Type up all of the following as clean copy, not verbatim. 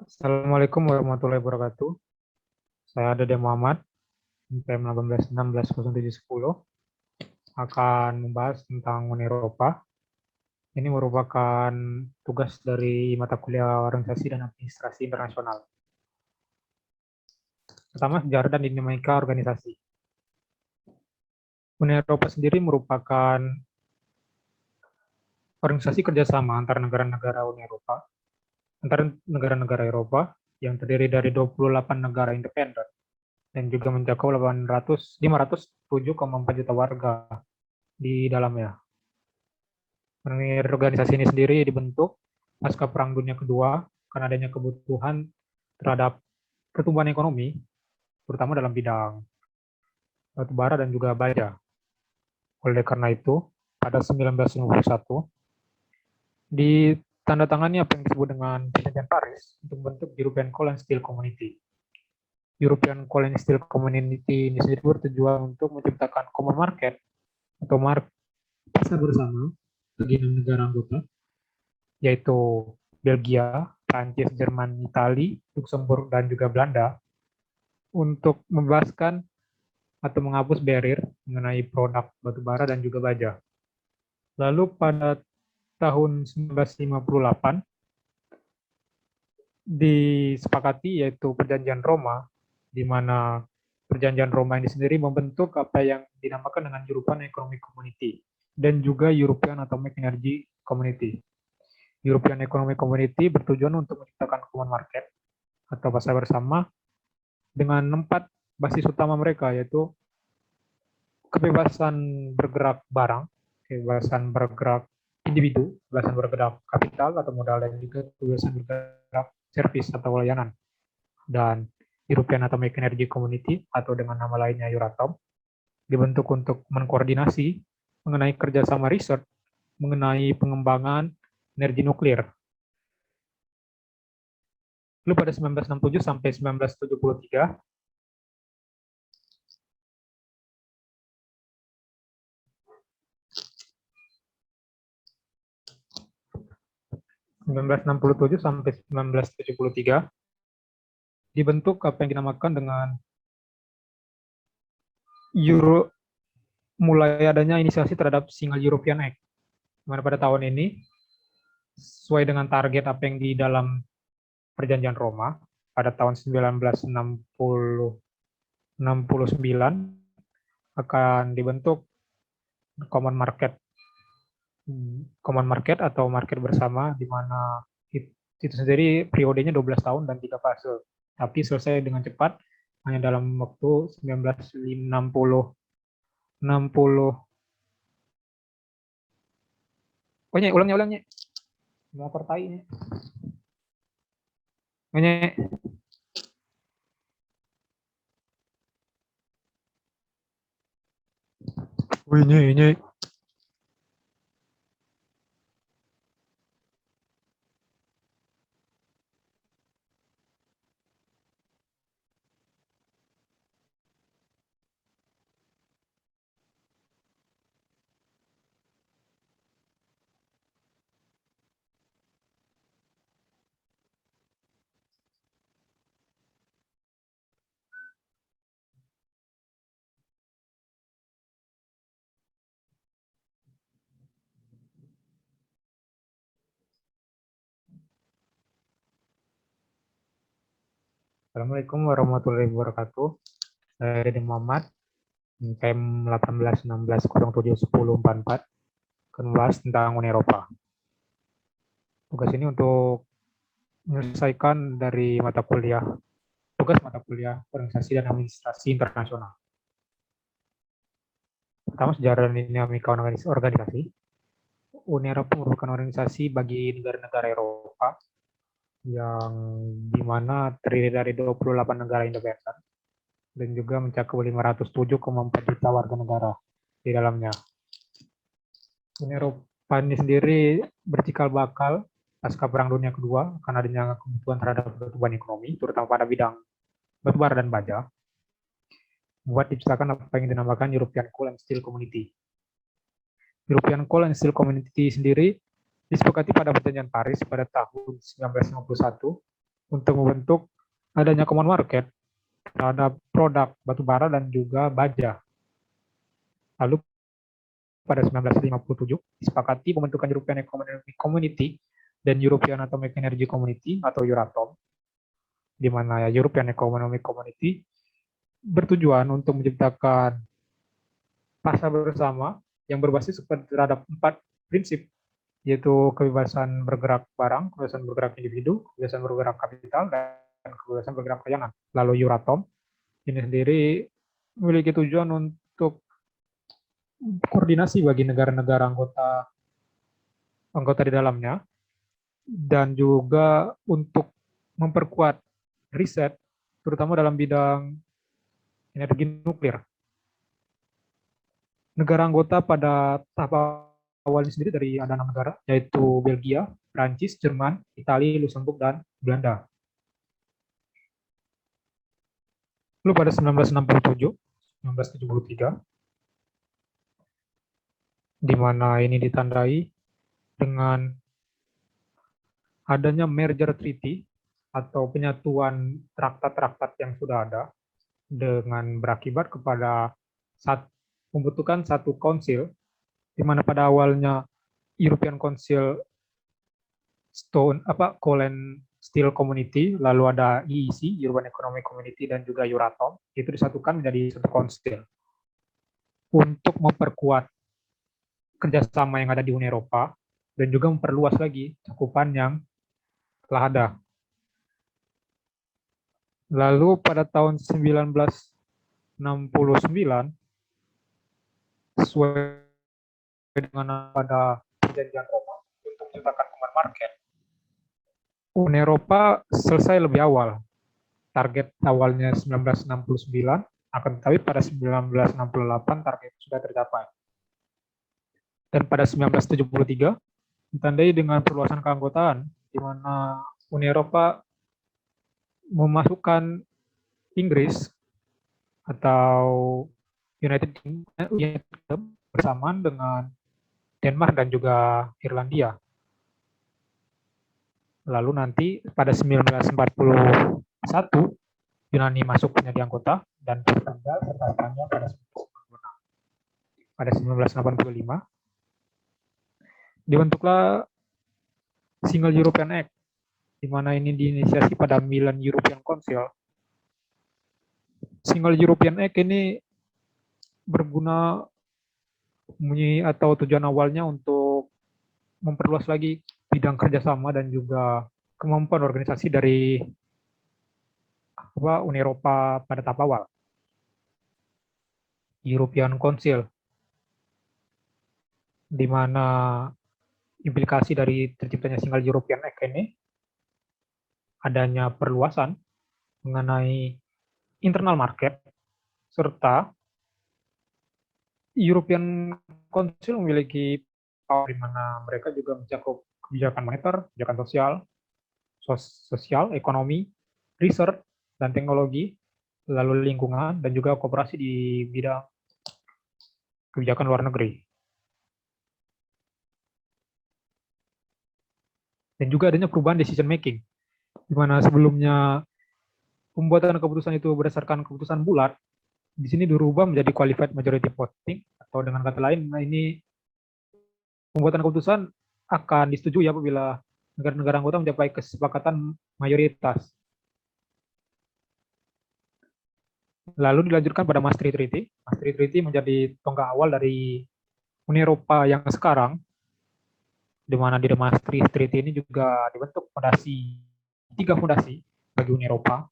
Assalamualaikum warahmatullahi wabarakatuh. Saya Dede Muhammad, NPM 1816-0710, akan membahas tentang Uni Eropa. Ini merupakan tugas dari mata kuliah Organisasi dan Administrasi Internasional. Pertama, sejarah dan dinamika organisasi. Uni Eropa sendiri merupakan organisasi kerjasama antara negara-negara Uni Eropa, antara negara-negara Eropa yang terdiri dari 28 negara independen dan juga mencakup 507,4 juta warga di dalamnya. Organisasi ini sendiri dibentuk pasca Perang Dunia Kedua karena adanya kebutuhan terhadap pertumbuhan ekonomi, terutama dalam bidang batubara dan juga baja. Oleh karena itu, pada 1951 ditandatangani apa yang disebut dengan Perjanjian Paris untuk membentuk European Coal and Steel Community. European Coal and Steel Community ini sendiri bertujuan untuk menciptakan common market atau pasar bersama bagi 6 negara anggota, yaitu Belgia, Prancis, Jerman, Italia, Luxembourg, dan juga Belanda, untuk membebaskan atau menghapus barrier mengenai produk batubara dan juga baja. Lalu pada tahun 1958 disepakati yaitu Perjanjian Roma, di mana Perjanjian Roma ini sendiri membentuk apa yang dinamakan dengan European Economic Community dan juga European Atomic Energy Community. European Economic Community bertujuan untuk menciptakan common market atau pasar bersama dengan 4 basis utama mereka, yaitu kebebasan bergerak barang, kebebasan bergerak individu, kebebasan bergerak kapital atau modal, dan juga kebebasan bergerak servis atau layanan. Dan European Atomic Energy Community atau dengan nama lainnya Euratom dibentuk untuk mengkoordinasi mengenai kerjasama riset mengenai pengembangan energi nuklir. Lalu pada 1967 sampai 1973 1967 sampai 1973 dibentuk apa yang dinamakan dengan mulai adanya inisiasi terhadap Single European Act, dimana pada tahun ini sesuai dengan target apa yang di dalam Perjanjian Roma pada tahun 1969 akan dibentuk common market atau market bersama, di mana itu sendiri periodenya 12 tahun dan 3 fase, tapi selesai dengan cepat hanya dalam waktu 1960. Oh, ulangnya. Motor tai nya. Ini. Assalamualaikum warahmatullahi wabarakatuh. Saya Dede Muhammad, NPM 1816-07-1044, akan membahas tentang Uni Eropa. Tugas ini untuk menyelesaikan dari tugas mata kuliah Organisasi dan Administrasi Internasional. Pertama, sejarah dan dinamika organisasi. Uni Eropa merupakan organisasi bagi negara-negara Eropa yang dimana terdiri dari 28 negara independen dan juga mencakup 507,4 juta warga negara di dalamnya. Uni Eropa ini sendiri bercikal bakal pasca Perang Dunia Kedua karena adanya kebutuhan terhadap pertumbuhan ekonomi, terutama pada bidang batubara dan baja, membuat diciptakan apa yang dinamakan European Coal and Steel Community. European Coal and Steel Community sendiri disepakati pada Perjanjian Paris pada tahun 1951 untuk membentuk adanya common market terhadap produk batubara dan juga baja. Lalu pada 1957 disepakati pembentukan European Economic Community dan European Atomic Energy Community atau Euratom, di mana European Economic Community bertujuan untuk menciptakan pasar bersama yang berbasis terhadap 4 prinsip, yaitu kebebasan bergerak barang, kebebasan bergerak individu, kebebasan bergerak kapital, dan kebebasan bergerak keuangan. Lalu Euratom ini sendiri memiliki tujuan untuk koordinasi bagi negara-negara anggota di dalamnya, dan juga untuk memperkuat riset, terutama dalam bidang energi nuklir. Negara anggota pada tahap awalnya sendiri dari ada 6 negara, yaitu Belgia, Prancis, Jerman, Italia, Luxembourg, dan Belanda. Lalu pada 1967, 1973, di mana ini ditandai dengan adanya merger treaty atau penyatuan traktat-traktat yang sudah ada, dengan berakibat kepada pembentukan satu konsil, di mana pada awalnya European Council Coal and Steel Community, lalu ada EEC, European Economic Community, dan juga Euratom, itu disatukan menjadi satu konsil untuk memperkuat kerjasama yang ada di Uni Eropa dan juga memperluas lagi cakupan yang telah ada. Lalu pada tahun 1969, sesuai dengan pada perjanjian Roma untuk menciptakan common market, Uni Eropa selesai lebih awal. Target awalnya 1969, akan tetapi pada 1968 target sudah tercapai. Dan pada 1973, ditandai dengan perluasan keanggotaan, di mana Uni Eropa memasukkan Inggris atau United Kingdom bersamaan dengan Denmark dan juga Irlandia. Lalu nanti pada 1941 Yunani masuk menjadi anggota dan Portugal serta Spanyol pada 1996. Pada 1985 dibentuklah Single European Act, di mana ini diinisiasi pada Milan European Council. Single European Act ini berguna atau tujuan awalnya untuk memperluas lagi bidang kerjasama dan juga kemampuan organisasi dari Uni Eropa pada tahap awal. European Council, di mana implikasi dari terciptanya Single European Act ini adanya perluasan mengenai internal market, serta European Council memiliki power di mana mereka juga mencakup kebijakan moneter, kebijakan sosial, ekonomi, research, dan teknologi, lalu lingkungan, dan juga kooperasi di bidang kebijakan luar negeri. Dan juga adanya perubahan decision making, di mana sebelumnya pembuatan keputusan itu berdasarkan keputusan bulat, di sini dirubah menjadi qualified majority voting, atau dengan kata lain, ini pembuatan keputusan akan disetujui apabila negara-negara anggota mencapai kesepakatan mayoritas. Lalu dilanjutkan pada Maastricht Treaty. Maastricht Treaty menjadi tonggak awal dari Uni Eropa yang sekarang, di mana di Maastricht Treaty ini juga dibentuk tiga fondasi bagi Uni Eropa.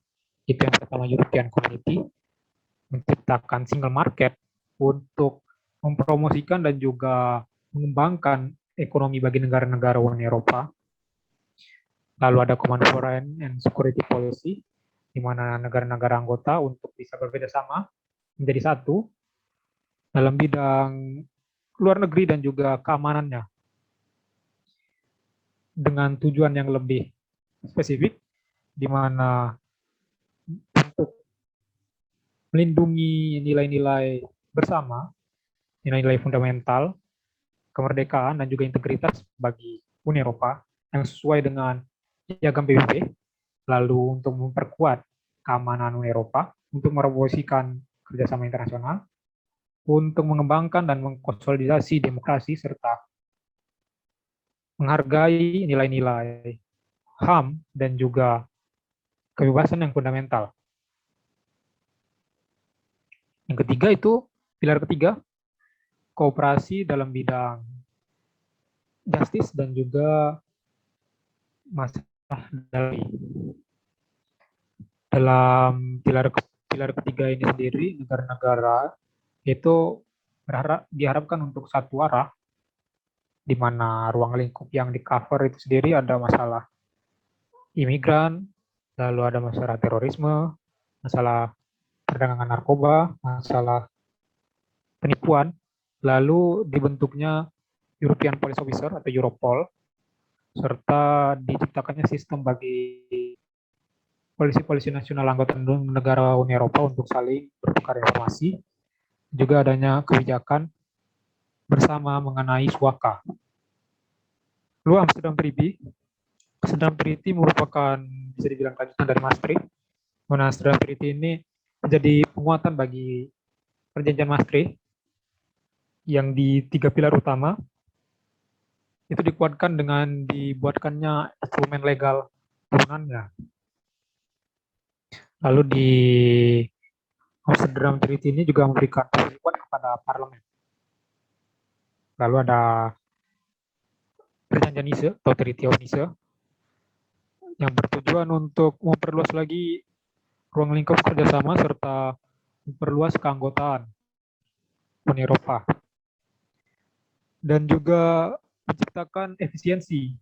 Itu yang pertama European Community, menciptakan single market untuk mempromosikan dan juga mengembangkan ekonomi bagi negara-negara Uni Eropa. Lalu ada Common Foreign and Security Policy, di mana negara-negara anggota untuk bisa berbeda sama menjadi satu dalam bidang luar negeri dan juga keamanannya, dengan tujuan yang lebih spesifik, di mana untuk melindungi nilai-nilai bersama, nilai-nilai fundamental, kemerdekaan, dan juga integritas bagi Uni Eropa yang sesuai dengan piagam PBB, lalu untuk memperkuat keamanan Uni Eropa, untuk mepromosikan kerjasama internasional, untuk mengembangkan dan mengkonsolidasi demokrasi serta menghargai nilai-nilai HAM dan juga kebebasan yang fundamental. Yang ketiga itu, pilar ketiga, kooperasi dalam bidang justice dan juga masalah dalam pilar ketiga ini sendiri, negara-negara itu diharapkan untuk satu arah, di mana ruang lingkup yang di cover itu sendiri ada masalah imigran, lalu ada masalah terorisme, masalah perdagangan narkoba, masalah penipuan, lalu dibentuknya European Police Officer atau Europol, serta diciptakannya sistem bagi polisi-polisi nasional anggota negara Uni Eropa untuk saling bertukar informasi, juga adanya kebijakan bersama mengenai suaka. Lalu Amsterdam Treaty merupakan bisa dibilang lanjutan dari Maastricht. Amsterdam Treaty ini menjadi penguatan bagi perjanjian Maastricht yang di 3 pilar utama itu dikuatkan dengan dibuatkannya instrumen legal turunannya. Lalu di Amsterdam Treaty ini juga memberikan kewajiban kepada parlemen. Lalu ada perjanjian Nice atau Treaty of Nice yang bertujuan untuk memperluas lagi ruang lingkup kerjasama serta memperluas keanggotaan Uni Eropa. Dan juga menciptakan efisiensi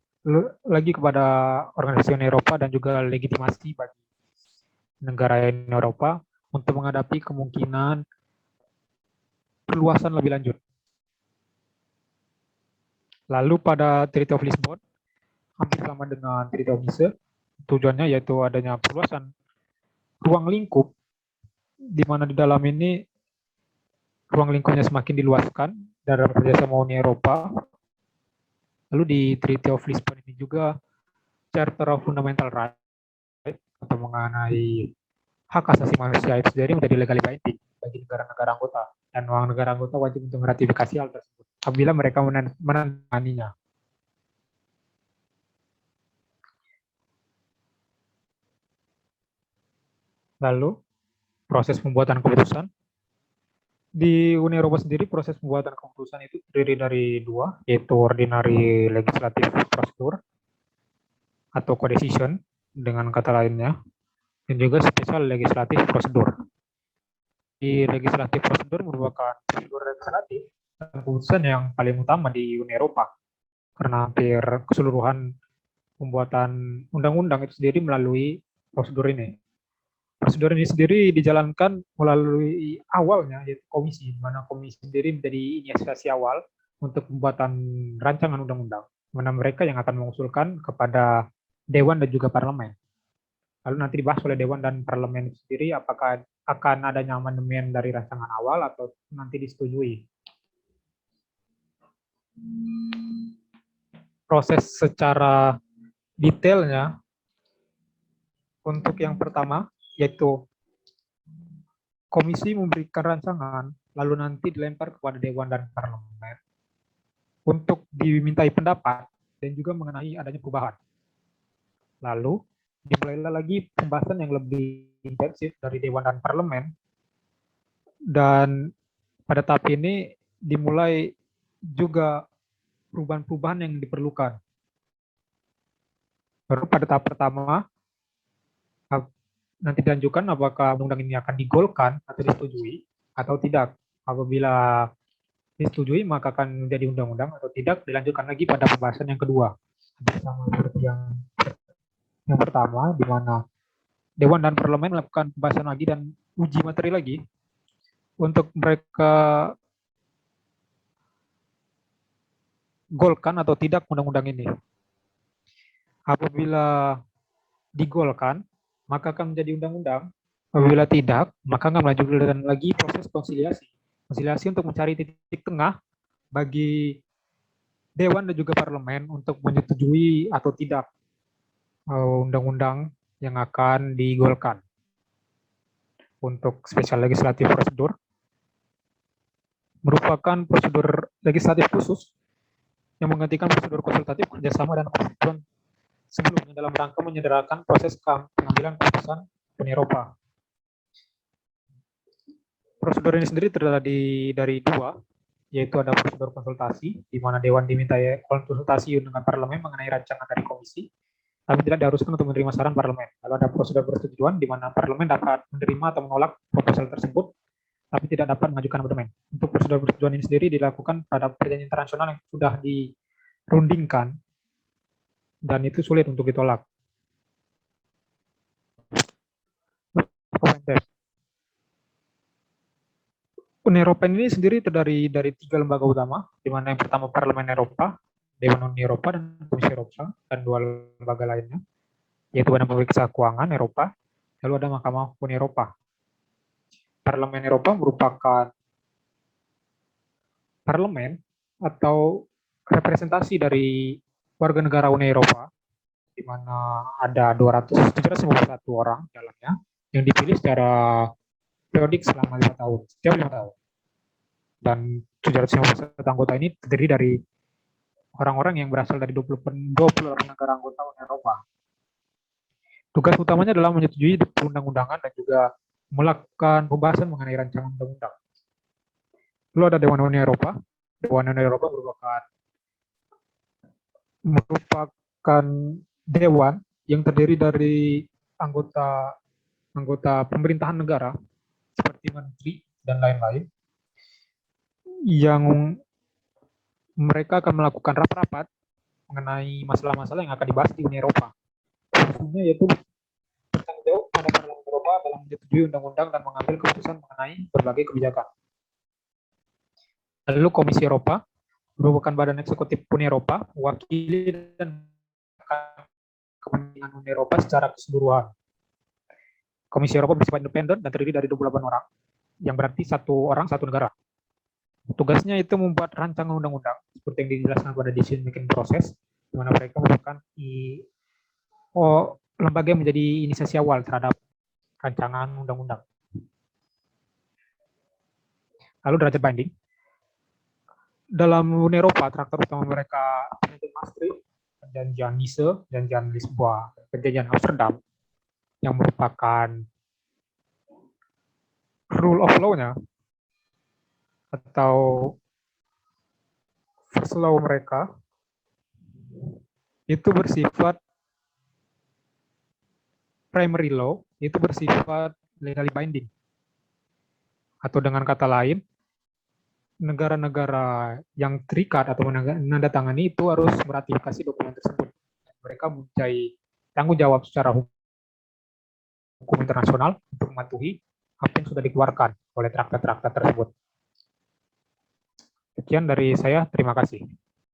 lagi kepada organisasi Uni Eropa dan juga legitimasi bagi negara Uni Eropa untuk menghadapi kemungkinan perluasan lebih lanjut. Lalu pada Treaty of Lisbon, hampir sama dengan Treaty of Nice, tujuannya yaitu adanya perluasan ruang lingkup, di mana di dalam ini ruang lingkupnya semakin diluaskan dalam kerjasama Uni Eropa. Lalu di Treaty of Lisbon ini juga Charter of Fundamental Rights atau mengenai hak asasi manusia itu sendiri menjadi legally binding bagi negara-negara anggota, dan negara anggota wajib untuk meratifikasi hal tersebut apabila mereka menandatanganinya. Lalu proses pembuatan keputusan. Di Uni Eropa sendiri proses pembuatan keputusan itu terdiri dari dua, yaitu ordinary legislative procedure atau co-decision dengan kata lainnya, dan juga special legislative procedure. Di legislative procedure merupakan prosedur legislatif dan keputusan yang paling utama di Uni Eropa, karena hampir keseluruhan pembuatan undang-undang itu sendiri melalui prosedur ini. Prosedur ini sendiri dijalankan melalui awalnya, yaitu komisi, di mana komisi sendiri menjadi inisiasi awal untuk pembuatan rancangan undang-undang, mana mereka yang akan mengusulkan kepada Dewan dan juga Parlemen. Lalu nanti dibahas oleh Dewan dan Parlemen sendiri apakah akan adanya amandemen dari rancangan awal atau nanti disetujui. Proses secara detailnya untuk yang pertama, yaitu komisi memberikan rancangan, lalu nanti dilempar kepada Dewan dan Parlemen untuk dimintai pendapat dan juga mengenai adanya perubahan. Lalu dimulailah lagi pembahasan yang lebih intensif dari Dewan dan Parlemen, dan pada tahap ini dimulai juga perubahan-perubahan yang diperlukan. Baru pada tahap pertama, nanti dilanjutkan apakah undang-undang ini akan digolkan atau disetujui atau tidak. Apabila disetujui maka akan menjadi undang-undang, atau tidak dilanjutkan lagi pada pembahasan yang kedua. Sama seperti yang pertama, di mana Dewan dan Parlemen melakukan pembahasan lagi dan uji materi lagi untuk mereka golkan atau tidak undang-undang ini. Apabila digolkan, maka akan menjadi undang-undang. Apabila tidak, maka akan melanjutkan lagi proses konsiliasi. Konsiliasi untuk mencari titik tengah bagi Dewan dan juga Parlemen untuk menyetujui atau tidak undang-undang yang akan digolkan. Untuk spesial legislatif prosedur merupakan prosedur legislatif khusus yang menggantikan prosedur konsultatif kerjasama dan konstituen sebelumnya dalam rangka menyederhanakan proses pengambilan keputusan Uni Eropa. Prosedur ini sendiri terdiri dari dua, yaitu ada prosedur konsultasi, di mana Dewan diminta konsultasi dengan parlemen mengenai rancangan dari komisi, tapi tidak diharuskan untuk menerima saran parlemen. Lalu ada prosedur persetujuan, di mana parlemen dapat menerima atau menolak proposal tersebut, tapi tidak dapat mengajukan amandemen. Untuk prosedur persetujuan ini sendiri dilakukan pada perjanjian internasional yang sudah dirundingkan, dan itu sulit untuk ditolak. Uni Eropa ini sendiri terdiri dari 3 lembaga utama, di mana yang pertama Parlemen Eropa, Dewan Uni Eropa, dan Komisi Eropa, dan 2 lembaga lainnya, yaitu Badan Pemeriksa Keuangan Eropa, lalu ada Mahkamah Uni Eropa. Parlemen Eropa merupakan parlemen atau representasi dari warga negara Uni Eropa, di mana ada 751 orang dalamnya yang dipilih secara periodik selama 5 tahun, setiap 5 tahun. Dan 751 anggota ini terdiri dari orang-orang yang berasal dari 28 negara anggota Uni Eropa. Tugas utamanya adalah menyetujui perundang-undangan dan juga melakukan pembahasan mengenai rancangan undang-undang. Lalu ada Dewan Uni Eropa. Dewan Uni Eropa merupakan dewan yang terdiri dari anggota pemerintahan negara seperti menteri dan lain-lain, yang mereka akan melakukan rapat-rapat mengenai masalah-masalah yang akan dibahas di Uni Eropa. Khususnya yaitu bertanggung jawab pada Parlemen Eropa dalam menyetujui undang-undang dan mengambil keputusan mengenai berbagai kebijakan. Lalu Komisi Eropa merupakan badan eksekutif Uni Eropa, mewakili dan kepentingan Uni Eropa secara keseluruhan. Komisi Eropa bersifat independen dan terdiri dari 28 orang, yang berarti satu orang satu negara. Tugasnya itu membuat rancangan undang-undang seperti yang dijelaskan pada decision making process, di mana mereka merupakan lembaga yang menjadi inisiasi awal terhadap rancangan undang-undang. Lalu derajat binding. Dalam Uni Eropa, traktat utama mereka Perjanjian Maastricht, Perjanjian Nice, Perjanjian Lisboa, Perjanjian Amsterdam, yang merupakan rule of law-nya atau first law mereka itu bersifat primary law, itu bersifat legally binding. Atau dengan kata lain, negara-negara yang terikat atau menandatangani itu harus meratifikasi dokumen tersebut. Mereka mempunyai tanggung jawab secara hukum internasional untuk mematuhi apa yang sudah dikeluarkan oleh traktat-traktat tersebut. Sekian dari saya, terima kasih.